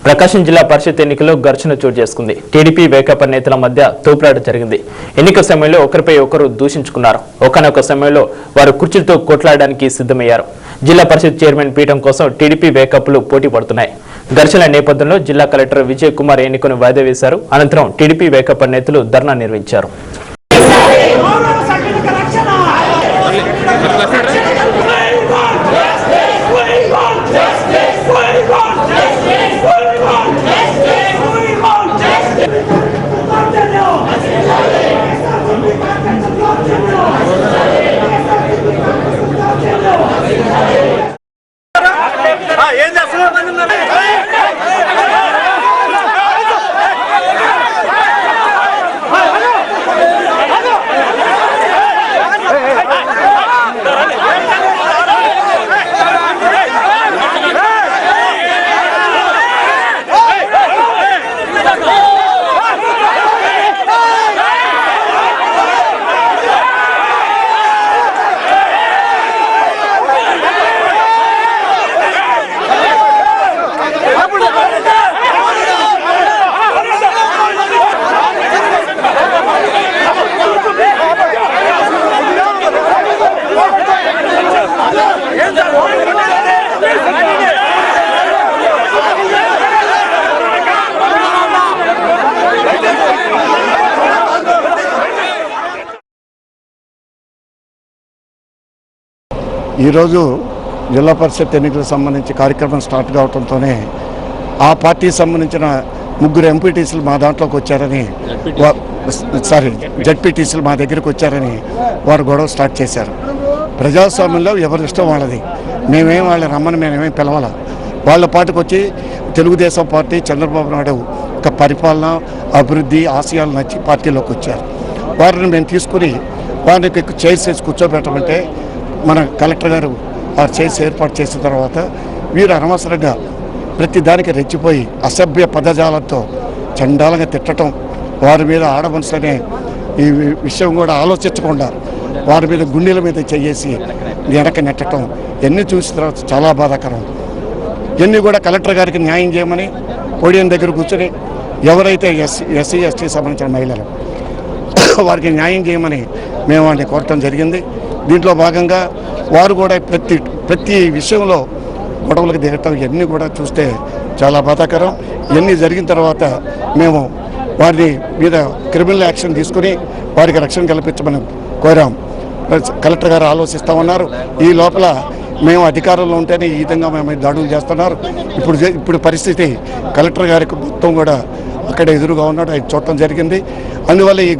ప్రకాశం జిల్లా పరిషత్ ఎన్నికల్లో ఘర్షణ చోటు చేసుకుంది. టీడీపీ వేకాప నేతల మధ్య తోపులాట జరిగింది. ఎన్నికల సమయంలో ఒకరిపై ఒకరు దూషించుకున్నారు. ఒకనొక సమయంలో వారు కుర్చీలతో కొట్లాడడానికి సిద్ధమయ్యారు. జిల్లా పరిషత్ చైర్మన్ పీఠం కోసం టీడీపీ వేకాపులు పోటీ పడుతున్నాయి. ఘర్షణ నేపథ్యంలో జిల్లా కలెక్టర్ విజయ్ కుమార్ ఎన్నికను వాయిదా వేశారు. అనంతరం టీడీపీ వేకాప నేతలు ధర్నా నిర్వహించారు. ఈరోజు జిల్లా పరిషత్ ఎన్నికలకు సంబంధించి కార్యక్రమం స్టార్ట్ కావడంతోనే ఆ పార్టీకి సంబంధించిన ముగ్గురు ఎంపీటీసీలు మా దాంట్లోకి వచ్చారని జడ్పీటీసీలు మా దగ్గరికి వచ్చారని వారు గొడవ స్టార్ట్ చేశారు. ప్రజాస్వామ్యంలో ఎవరి ఇష్టం వాళ్ళది. మేమేం వాళ్ళ రమ్మని మేమేమేం పిలవాల. వాళ్ళ పార్టీకి వచ్చి తెలుగుదేశం పార్టీ చంద్రబాబు నాయుడు ఒక పరిపాలన అభివృద్ధి ఆశయాలు నచ్చి పార్టీలోకి వచ్చారు. వారిని మేము తీసుకుని వారికి చైర్స్ వేసి కూర్చోబెట్టమంటే మన కలెక్టర్ గారు ఆ చైర్స్ ఏర్పాటు చేసిన తర్వాత వీరు అనవసరంగా ప్రతి దానికి రెచ్చిపోయి అసభ్య పదజాలంతో చండాలంగా తిట్టడం, వారి మీద ఆడమనుసనే ఈ విషయం కూడా ఆలోచించకుండా వారి మీద గుండెల మీద చేసి వెనక నెట్టడం ఎన్ని చూసిన తర్వాత చాలా బాధాకరం. ఇవన్నీ కూడా కలెక్టర్ గారికి న్యాయం చేయమని పోడియం దగ్గర కూర్చొని ఎవరైతే ఎస్సీ ఎస్టీ సంబంధించిన మహిళలు వారికి న్యాయం చేయమని మేము వారిని కోరటం జరిగింది. దీంట్లో భాగంగా వారు కూడా ప్రతి విషయంలో గొడవలకు దిగటం ఇవన్నీ కూడా చూస్తే చాలా బాధాకరం. ఇవన్నీ జరిగిన తర్వాత మేము వారి మీద క్రిమినల్ యాక్షన్ తీసుకుని వారికి రక్షణ కల్పించమని కోరాం. కలెక్టర్ గారు ఆలోచిస్తామన్నారు. ఈ లోపల మేము అధికారంలో ఉంటేనే ఈ విధంగా మేము దాడులు చేస్తున్నారు. ఇప్పుడు పరిస్థితి కలెక్టర్ గారికి మొత్తం కూడా అక్కడ ఎదురుగా ఉన్నాడు, అది చూడటం జరిగింది. అందువల్ల ఈ